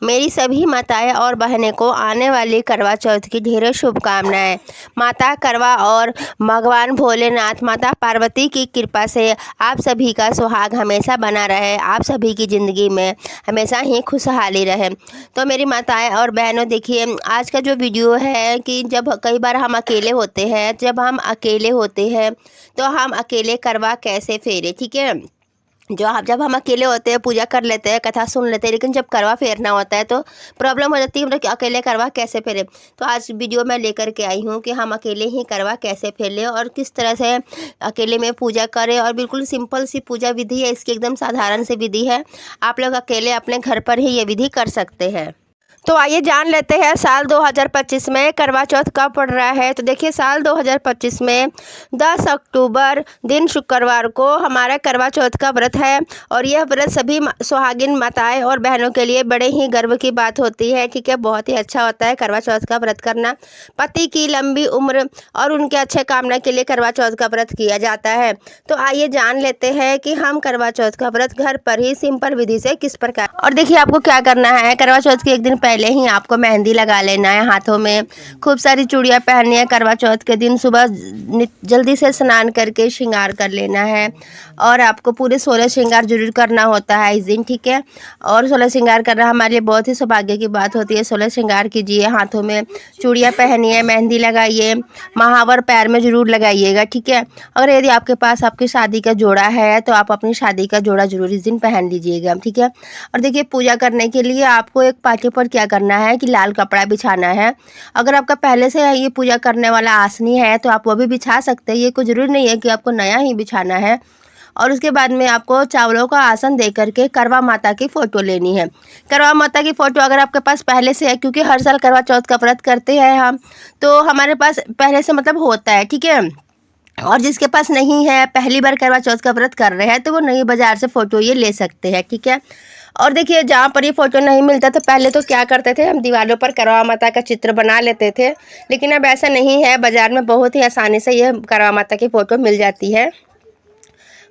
मेरी सभी माताएं और बहनें को आने वाली करवा चौथ की ढेरों शुभकामनाएं। माता करवा और भगवान भोलेनाथ माता पार्वती की कृपा से आप सभी का सुहाग हमेशा बना रहे, आप सभी की ज़िंदगी में हमेशा ही खुशहाली रहे। तो मेरी माताएं और बहनों, देखिए आज का जो वीडियो है कि जब कई बार हम अकेले होते हैं, तो हम अकेले करवा कैसे फेरे, ठीक है। जब हम अकेले होते हैं पूजा कर लेते हैं, कथा सुन लेते हैं, लेकिन जब करवा फेरना होता है तो प्रॉब्लम हो जाती है हम लोग कि अकेले करवा कैसे फेरे। तो आज वीडियो मैं लेकर के आई हूँ कि हम अकेले ही करवा कैसे फेर लें और किस तरह से अकेले में पूजा करें। और बिल्कुल सिंपल सी पूजा विधि है, इसकी एकदम साधारण सी विधि है। आप लोग अकेले अपने घर पर ही ये विधि कर सकते हैं। तो आइए जान लेते हैं साल 2025 में करवा चौथ कब पड़ रहा है। तो देखिए साल 2025 में 10 अक्टूबर दिन शुक्रवार को हमारा करवा चौथ का व्रत है। और यह व्रत सभी सुहागिन माताएं और बहनों के लिए बड़े ही गर्व की बात होती है, ठीक है। बहुत ही अच्छा होता है करवा चौथ का व्रत करना। पति की लंबी उम्र और उनके अच्छे कामना के लिए करवा चौथ का व्रत किया जाता है। तो आइए जान लेते हैं कि हम करवा चौथ का व्रत घर पर ही सिंपल विधि से किस प्रकार। और देखिए आपको क्या करना है, करवा चौथ के एक दिन पहले ही आपको मेहंदी लगा लेना है हाथों में। खूब सारी चूड़ियाँ पहननी है। करवा चौथ के दिन सुबह जल्दी से स्नान करके श्रृंगार कर लेना है। और आपको पूरे 16 श्रृंगार जरूर करना होता है इस दिन, ठीक है। और 16 श्रृंगार करना हमारे लिए बहुत ही सौभाग्य की बात होती है। 16 श्रृंगार कीजिए, हाथों में चूड़ियाँ पहनिए, मेहंदी लगाइए, महावर पैर में जरूर लगाइएगा, ठीक है। अगर यदि आपके पास आपकी शादी का जोड़ा है तो आप अपनी शादी का जोड़ा जरूर इस दिन पहन लीजिएगा, ठीक है। और देखिए पूजा करने के लिए आपको एक पाटे पर क्या करना है कि लाल कपड़ा बिछाना है। अगर आपका पहले से ये पूजा करने वाला आसनी है तो आप वो भी बिछा सकते हैं, ये कोई ज़रूरी नहीं है कि आपको नया ही बिछाना है। और उसके बाद में आपको चावलों का आसन दे करके करवा माता की फ़ोटो लेनी है। करवा माता की फ़ोटो अगर आपके पास पहले से है, क्योंकि हर साल करवा चौथ का व्रत करते हैं हम, तो हमारे पास पहले से मतलब होता है, ठीक है। और जिसके पास नहीं है, पहली बार करवा चौथ का व्रत कर रहे हैं, तो वो नई बाज़ार से फ़ोटो ये ले सकते हैं, ठीक है। और देखिए जहाँ पर ये फ़ोटो नहीं मिलता तो पहले तो क्या करते थे, हम दीवारों पर करवा माता का चित्र बना लेते थे, लेकिन अब ऐसा नहीं है। बाज़ार में बहुत ही आसानी से ये करवा माता की फ़ोटो मिल जाती है।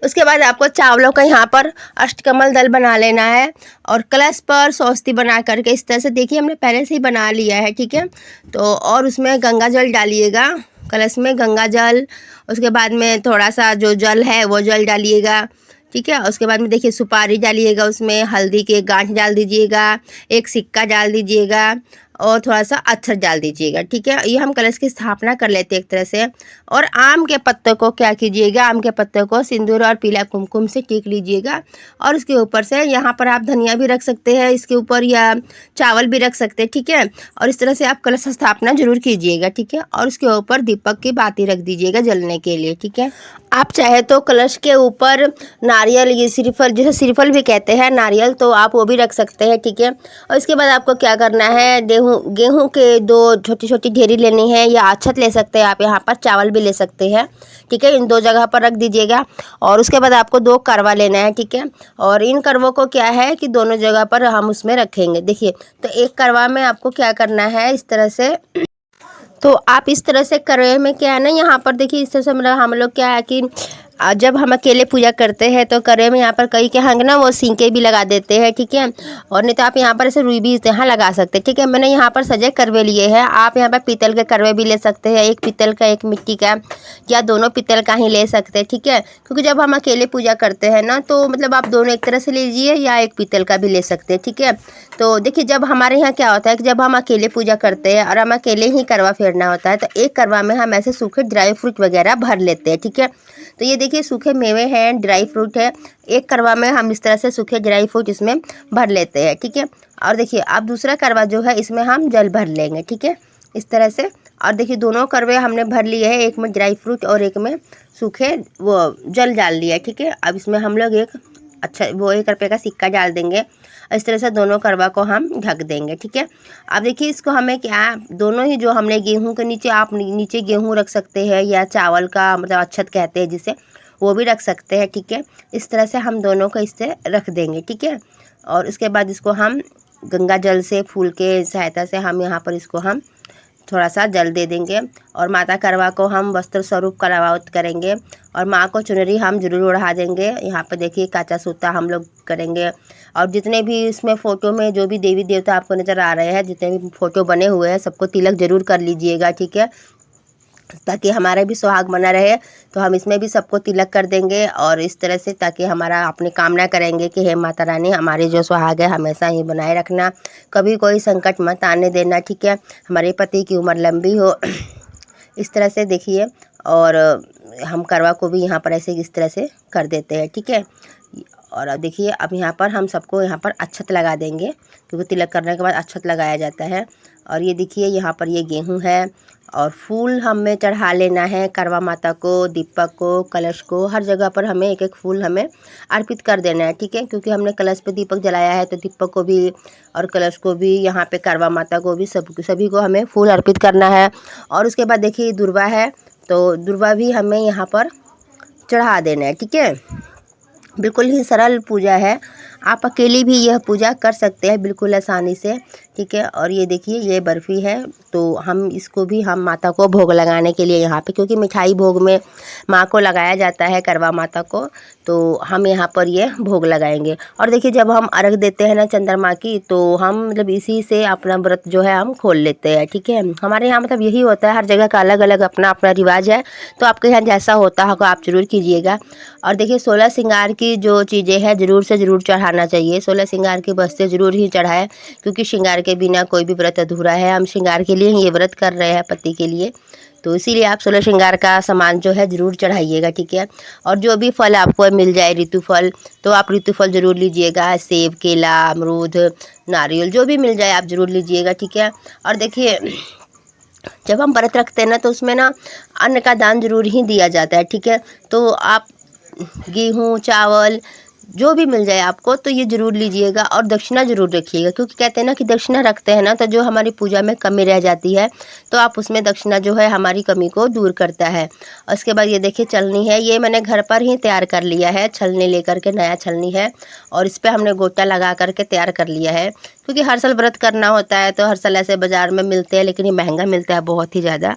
उसके बाद आपको चावलों का यहाँ पर अष्टकमल दल बना लेना है और कलश पर स्वस्ति बना करके इस तरह से, देखिए हमने पहले से ही बना लिया है, ठीक है। तो और उसमें गंगा जल डालिएगा, कलश में गंगा जल। उसके बाद में थोड़ा सा जो जल है वो जल डालिएगा, ठीक है। उसके बाद में देखिए सुपारी डालिएगा, उसमें हल्दी के गांठ डाल दीजिएगा, एक सिक्का डाल दीजिएगा और थोड़ा सा अक्षत डाल दीजिएगा, ठीक है। ये हम कलश की स्थापना कर लेते हैं एक तरह से। और आम के पत्तों को क्या कीजिएगा, आम के पत्तों को सिंदूर और पीला कुमकुम से टीक लीजिएगा। और उसके ऊपर से यहाँ पर आप धनिया भी रख सकते हैं इसके ऊपर, या चावल भी रख सकते हैं, ठीक है। और इस तरह से आप कलश स्थापना जरूर कीजिएगा, ठीक है। और उसके ऊपर दीपक की बाती रख दीजिएगा जलने के लिए, ठीक है। आप चाहे तो कलश के ऊपर नारियल, ये श्रीफल, जिसे श्रीफल भी कहते हैं नारियल, तो आप वो भी रख सकते हैं, ठीक है। और इसके बाद आपको क्या करना है, गेहूं के 2 छोटी छोटी ढेरी लेनी है, या अक्षत ले सकते हैं आप, यहाँ पर चावल भी ले सकते हैं, ठीक है। इन 2 जगह पर रख दीजिएगा। और उसके बाद आपको 2 करवा लेना है, ठीक है। और इन करवों को क्या है कि दोनों जगह पर हम उसमें रखेंगे। देखिए तो एक करवा में आपको क्या करना है, इस तरह से, तो आप इस तरह से करवे में क्या है ना, यहाँ पर देखिए इस तरह से मतलब हम लोग क्या है कि जब हम अकेले पूजा करते हैं तो करवे में यहाँ पर कई के हंग ना वो सिंके भी लगा देते हैं, ठीक है। और नहीं तो आप यहाँ पर ऐसे रुई भी यहाँ लगा सकते हैं, ठीक है। मैंने यहाँ पर सजे करवे लिए हैं, आप यहाँ पर पीतल के करवे भी ले सकते हैं, एक पीतल का एक मिट्टी का, या दोनों पीतल का ही ले सकते हैं, ठीक है। क्योंकि जब हम अकेले पूजा करते हैं ना तो मतलब आप दोनों एक तरह से लीजिए, या एक पीतल का भी ले सकते हैं, ठीक है। तो देखिए जब हमारे यहाँ क्या होता है कि जब हम अकेले पूजा करते हैं और हम अकेले ही करवा फेरना होता है, तो एक करवा में हम ऐसे सूखे ड्राई फ्रूट वगैरह भर लेते हैं, ठीक है। तो ये देखिए सूखे मेवे हैं, ड्राई फ्रूट है, एक करवा में हम इस तरह से सूखे ड्राई फ्रूट इसमें भर लेते हैं, ठीक है। और देखिए अब दूसरा करवा जो है इसमें हम जल भर लेंगे, ठीक है, इस तरह से। और देखिए दोनों करवे हमने भर लिए हैं, एक में ड्राई फ्रूट और एक में सूखे वो जल डाल लिया, ठीक है। अब इसमें हम लोग एक वो 1 रुपये का सिक्का डाल देंगे। इस तरह से दोनों करवा को हम ढक देंगे, ठीक है। अब देखिए इसको हमें क्या, दोनों ही जो हमने गेहूं के नीचे, आप नीचे गेहूं रख सकते हैं, या चावल का मतलब अक्षत कहते हैं जिसे, वो भी रख सकते हैं, ठीक है। इस तरह से हम दोनों को इससे रख देंगे, ठीक है। और उसके बाद इसको हम गंगा जल से, फूल के सहायता से हम यहाँ पर इसको हम थोड़ा सा जल दे देंगे। और माता करवा को हम वस्त्र स्वरूप करवावत करेंगे, और माँ को चुनरी हम जरूर ओढ़ा देंगे। यहाँ पे देखिए काचा सूता हम लोग करेंगे। और जितने भी इसमें फ़ोटो में जो भी देवी देवता आपको नज़र आ रहे हैं, जितने भी फ़ोटो बने हुए हैं, सबको तिलक ज़रूर कर लीजिएगा, ठीक है, ताकि हमारा भी सुहाग बना रहे। तो हम इसमें भी सबको तिलक कर देंगे और इस तरह से, ताकि हमारा अपनी कामना करेंगे कि हे माता रानी, हमारे जो सुहाग है हमेशा ही बनाए रखना, कभी कोई संकट मत आने देना, ठीक है, हमारे पति की उम्र लंबी हो। इस तरह से देखिए, और हम करवा को भी यहाँ पर ऐसे इस तरह से कर देते हैं, ठीक है। और अब देखिए, अब यहाँ पर हम सबको यहाँ पर अक्षत लगा देंगे, क्योंकि तिलक करने के बाद अक्षत लगाया जाता है। और ये देखिए, यहाँ पर ये गेहूँ है और फूल हमें चढ़ा लेना है करवा माता को, दीपक को, कलश को, हर जगह पर हमें एक एक फूल हमें अर्पित कर देना है, ठीक है, क्योंकि हमने कलश पे दीपक जलाया है, तो दीपक को भी और कलश को भी, यहाँ पे करवा माता को भी, सभी को हमें फूल अर्पित करना है। और उसके बाद देखिए दुर्वा है, तो दुर्वा भी हमें यहाँ पर चढ़ा देना है, ठीक है। बिल्कुल ही सरल पूजा है, आप अकेले भी यह पूजा कर सकते हैं बिल्कुल आसानी से, ठीक है। और ये देखिए, ये बर्फ़ी है, तो हम इसको भी हम माता को भोग लगाने के लिए यहाँ पे, क्योंकि मिठाई भोग में माँ को लगाया जाता है, करवा माता को, तो हम यहाँ पर ये भोग लगाएंगे। और देखिए, जब हम अर्घ देते हैं ना चंद्रमा की, तो हम मतलब इसी से अपना व्रत जो है हम खोल लेते हैं, ठीक है। हमारे यहाँ मतलब यही होता है, हर जगह का अलग अलग अपना अपना रिवाज है, तो आपके यहाँ जैसा होता होगा आप ज़रूर कीजिएगा। और देखिए, 16 श्रृंगार की जो चीज़ें हैं ज़रूर से ज़रूर चढ़ाना चाहिए, 16 श्रृंगार की वस्तुएं ज़रूर ही चढ़ाएं, क्योंकि श्रृंगार के बिना कोई भी व्रत अधूरा है। हम श्रृंगार के लिए ही ये व्रत कर रहे हैं, पति के लिए, तो इसीलिए आप 16 श्रृंगार का सामान जो है ज़रूर चढ़ाइएगा, ठीक है। और जो भी फल आपको मिल जाए, ऋतु फल, तो आप ऋतु फल ज़रूर लीजिएगा, सेब, केला, अमरूद, नारियल, जो भी मिल जाए आप ज़रूर लीजिएगा, ठीक है। और देखिए, जब हम व्रत रखते हैं ना, तो उसमें ना अन्न का दान जरूर ही दिया जाता है, ठीक है। तो आप गेहूँ, चावल, जो भी मिल जाए आपको, तो ये ज़रूर लीजिएगा और दक्षिणा ज़रूर रखिएगा, क्योंकि कहते हैं ना कि दक्षिणा रखते हैं ना, तो जो हमारी पूजा में कमी रह जाती है, तो आप उसमें दक्षिणा जो है हमारी कमी को दूर करता है। और उसके बाद ये देखिए, छलनी है, ये मैंने घर पर ही तैयार कर लिया है, छलनी लेकर के, नया छलनी है, और इस पर हमने गोटा लगा करके तैयार कर लिया है, क्योंकि हर साल व्रत करना होता है, तो हर साल ऐसे बाज़ार में मिलते हैं, लेकिन ये महंगा मिलता है बहुत ही ज़्यादा,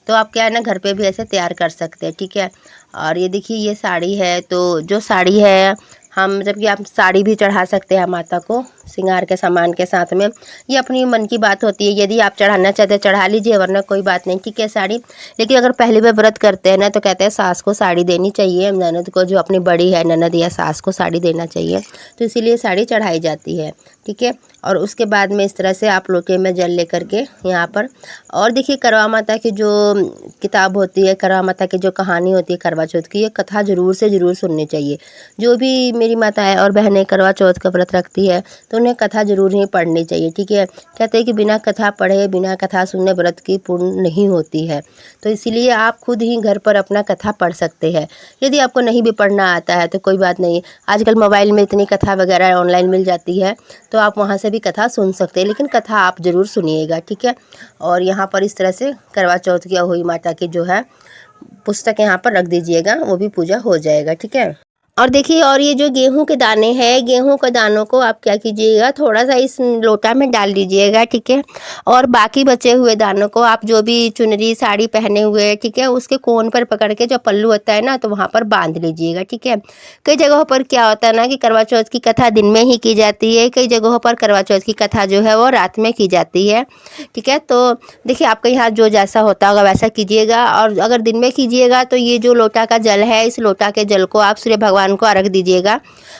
तो आप क्या है ना, घर पे भी ऐसे तैयार कर सकते हैं, ठीक है। और ये देखिए, ये साड़ी है, तो जो साड़ी है हम, जबकि आप साड़ी भी चढ़ा सकते हैं माता को श्रृंगार के सामान के साथ में, ये अपनी मन की बात होती है, यदि आप चढ़ाना चाहते हैं चढ़ा लीजिए, वरना कोई बात नहीं, ठीक है, साड़ी। लेकिन अगर पहली बार व्रत करते हैं ना, तो कहते हैं सास को साड़ी देनी चाहिए, ननद को, जो अपनी बड़ी है ननद या सास को साड़ी देना चाहिए, तो इसीलिए साड़ी चढ़ाई जाती है, ठीक है। और उसके बाद में इस तरह से आप लोटे में जल लेकर के यहाँ पर, और देखिए, करवा माता की जो किताब होती है, करवा माता की जो कहानी होती है करवा चौथ की, ये कथा ज़रूर से ज़रूर सुननी चाहिए। जो भी मेरी माताएं और बहनें करवा चौथ का व्रत रखती है, तो उन्हें कथा ज़रूर ही पढ़नी चाहिए, ठीक है। कहते हैं कि बिना कथा पढ़े, बिना कथा सुने व्रत की पूर्ण नहीं होती है, तो इसीलिए आप खुद ही घर पर अपना कथा पढ़ सकते हैं। यदि आपको नहीं भी पढ़ना आता है तो कोई बात नहीं, आजकल मोबाइल में इतनी कथा वगैरह ऑनलाइन मिल जाती है, तो आप वहाँ से भी कथा सुन सकते हैं, लेकिन कथा आप ज़रूर सुनिएगा, ठीक है। और यहाँ पर इस तरह से करवा चौथ की अहोई माता की जो है पुस्तक यहाँ पर रख दीजिएगा, वो भी पूजा हो जाएगा, ठीक है। और देखिए, और ये जो गेहूं के दाने हैं, गेहूं के दानों को आप क्या कीजिएगा, थोड़ा सा इस लोटा में डाल दीजिएगा, ठीक है। और बाकी बचे हुए दानों को आप जो भी चुनरी साड़ी पहने हुए, ठीक है, उसके कोन पर पकड़ के, जो पल्लू होता है ना, तो वहाँ पर बांध लीजिएगा, ठीक है। कई जगहों पर क्या होता है ना कि करवा चौथ की कथा दिन में ही की जाती है, कई जगहों पर करवा चौथ की कथा जो है वो रात में की जाती है, ठीक है। तो देखिए, आपके यहाँ जो जैसा होता होगा वैसा कीजिएगा। और अगर दिन में कीजिएगा, तो ये जो लोटा का जल है, इस लोटा के जल को आप सूर्य भगवान को अर्घ दीजिएगा।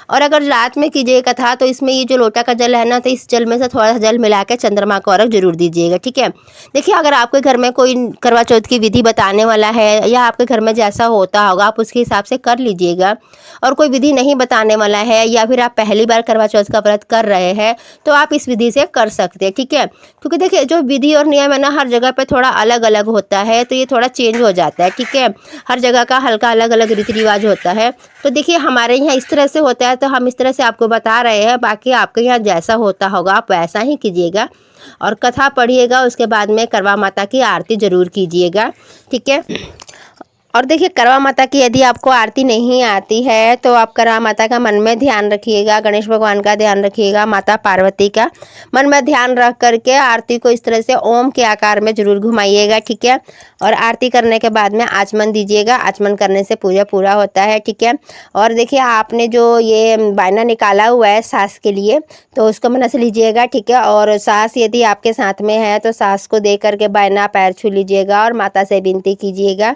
और अगर रात में कीजिएगा कथा, तो इसमें ये जो लोटा का जल है ना, तो इस जल में से थोड़ा सा जल मिला के चंद्रमा को अर्घ जरूर दीजिएगा, ठीक है। देखिए, अगर आपके घर में कोई करवा चौथ की विधि बताने वाला है, या आपके घर में जैसा होता होगा आप उसके हिसाब से कर लीजिएगा। और कोई विधि नहीं बताने वाला है, या फिर आप पहली बार करवा चौथ का व्रत कर रहे हैं, तो आप इस विधि से कर सकते हैं, ठीक है। क्योंकि देखिए, जो विधि और नियम है ना, हर जगह पे थोड़ा अलग अलग होता है, तो ये थोड़ा चेंज हो जाता है, ठीक है। हर जगह का हल्का अलग अलग रीति रिवाज होता है। तो देखिए, हमारे यहाँ इस तरह से होता है, तो हम इस तरह से आपको बता रहे हैं, बाकी आपके यहाँ जैसा होता होगा आप वैसा ही कीजिएगा। और कथा पढ़िएगा, उसके बाद में करवा माता की आरती ज़रूर कीजिएगा, ठीक है। और देखिए करवा माता की यदि आपको आरती नहीं आती है तो आप करवा माता का मन में ध्यान रखिएगा, गणेश भगवान का ध्यान रखिएगा, माता पार्वती का मन में ध्यान रख करके आरती को इस तरह से ओम के आकार में जरूर घुमाइएगा, ठीक है। और आरती करने के बाद में आचमन दीजिएगा, आचमन करने से पूजा पूरा होता है, ठीक है। और देखिए आपने जो ये बायना निकाला हुआ है सास के लिए, तो उसको मन से लीजिएगा, ठीक है। और सास यदि आपके साथ में है तो सास को दे करके बायना पैर छू लीजिएगा और माता से विनती कीजिएगा,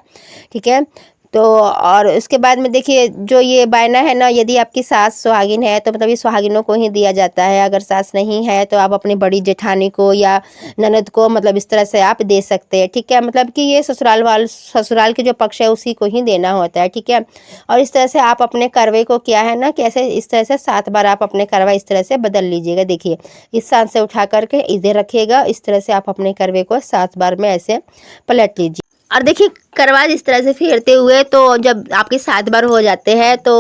ठीक है। तो और उसके बाद में देखिए जो ये बायना है ना, यदि आपकी सास सुहागिन है तो मतलब ये सुहागिनों को ही दिया जाता है। अगर सास नहीं है तो आप अपनी बड़ी जेठानी को या ननद को मतलब इस तरह से आप दे सकते हैं, ठीक है। मतलब कि ये ससुराल के जो पक्ष है उसी को ही देना होता है, ठीक है। और इस तरह से आप अपने करवे को क्या है ना, कैसे इस तरह से 7 बार आप अपने करवा इस तरह से बदल लीजिएगा। देखिए इस सांस से उठा करके इधर रखिएगा, इस तरह से आप अपने करवे को 7 बार में ऐसे पलट लीजिए। और देखिए करवा इस तरह से फेरते हुए तो जब आपके 7 बार हो जाते हैं तो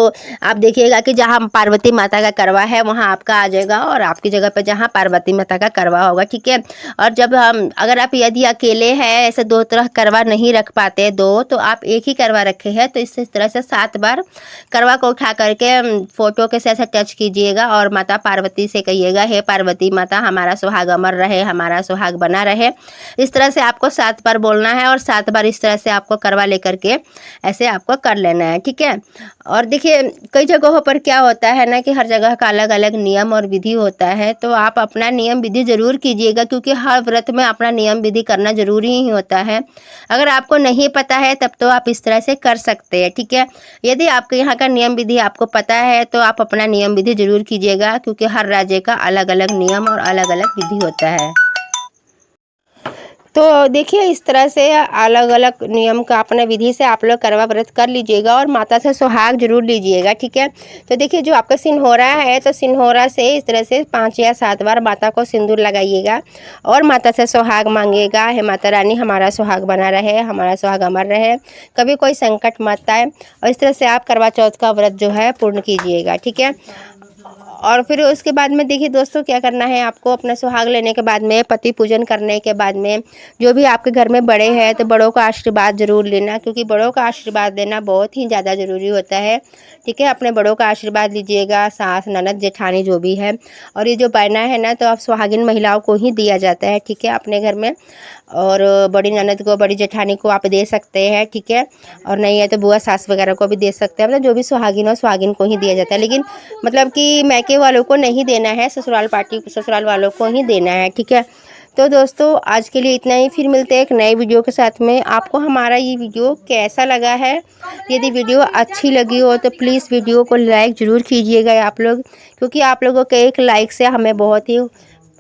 आप देखिएगा कि जहाँ पार्वती माता का करवा है वहाँ आपका आ जाएगा और आपकी जगह पे जहाँ पार्वती माता का करवा होगा, ठीक है। और जब हम अगर आप यदि अकेले हैं, ऐसे 2 तरह करवा नहीं रख पाते दो, तो आप एक ही करवा रखे हैं तो इस तरह से 7 बार करवा को उठा करके फोटो के से ऐसे टच कीजिएगा और माता पार्वती से कहिएगा, हे पार्वती माता हमारा सुहाग अमर रहे, हमारा सुहाग बना रहे। इस तरह से आपको 7 बार बोलना है और 7 बार इस तरह से आपको करवा लेकर के ऐसे आपको कर लेना है, ठीक है। और देखिए कई जगहों पर क्या होता है ना कि हर जगह का अलग अलग नियम और विधि होता है, तो आप अपना नियम विधि जरूर कीजिएगा क्योंकि हर व्रत में अपना नियम विधि करना जरूरी ही होता है। अगर आपको नहीं पता है तब तो आप इस तरह से कर सकते हैं, ठीक है। यदि आपके यहाँ का नियम विधि आपको पता है तो आप अपना नियम विधि जरूर कीजिएगा क्योंकि हर राज्य का अलग अलग नियम और अलग अलग विधि होता है। तो देखिए इस तरह से अलग अलग नियम का अपने विधि से आप लोग करवा व्रत कर लीजिएगा और माता से सुहाग जरूर लीजिएगा, ठीक है। तो देखिए जो आपका सिंहोरा है तो सिंहोरा से इस तरह से 5 या 7 बार माता को सिंदूर लगाइएगा और माता से सुहाग मांगिएगा, हे माता रानी हमारा सुहाग बना रहे, हमारा सुहाग अमर रहे, कभी कोई संकट मत आए। और इस तरह से आप करवा चौथ का व्रत जो है पूर्ण कीजिएगा, ठीक है। और फिर उसके बाद में देखिए दोस्तों क्या करना है आपको, अपना सुहाग लेने के बाद में पति पूजन करने के बाद में जो भी आपके घर में बड़े हैं तो बड़ों का आशीर्वाद जरूर लेना क्योंकि बड़ों का आशीर्वाद लेना बहुत ही ज़्यादा ज़रूरी होता है, ठीक है। अपने बड़ों का आशीर्वाद लीजिएगा, सास ननद जेठानी जो भी है। और ये जो बायना है ना तो आप सुहागिन महिलाओं को ही दिया जाता है, ठीक है, अपने घर में। और बड़ी ननद को बड़ी जेठानी को आप दे सकते हैं, ठीक है। और नहीं है तो बुआ सास वगैरह को भी दे सकते हैं, मतलब जो भी सुहागिन हो सुहागिन को ही दिया जाता है। लेकिन मतलब कि मैके वालों को नहीं देना है, ससुराल वालों को ही देना है, ठीक है। तो दोस्तों आज के लिए इतना ही, फिर मिलते हैं एक नए वीडियो के साथ में। आपको हमारा ये वीडियो कैसा लगा है, यदि वीडियो अच्छी लगी हो तो प्लीज़ वीडियो को लाइक ज़रूर कीजिएगा आप लोग क्योंकि आप लोगों के एक लाइक से हमें बहुत ही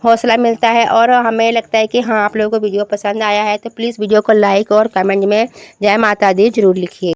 हौसला मिलता है और हमें लगता है कि हाँ आप लोगों को वीडियो पसंद आया है। तो प्लीज़ वीडियो को लाइक और कमेंट में जय माता दी जरूर लिखिए।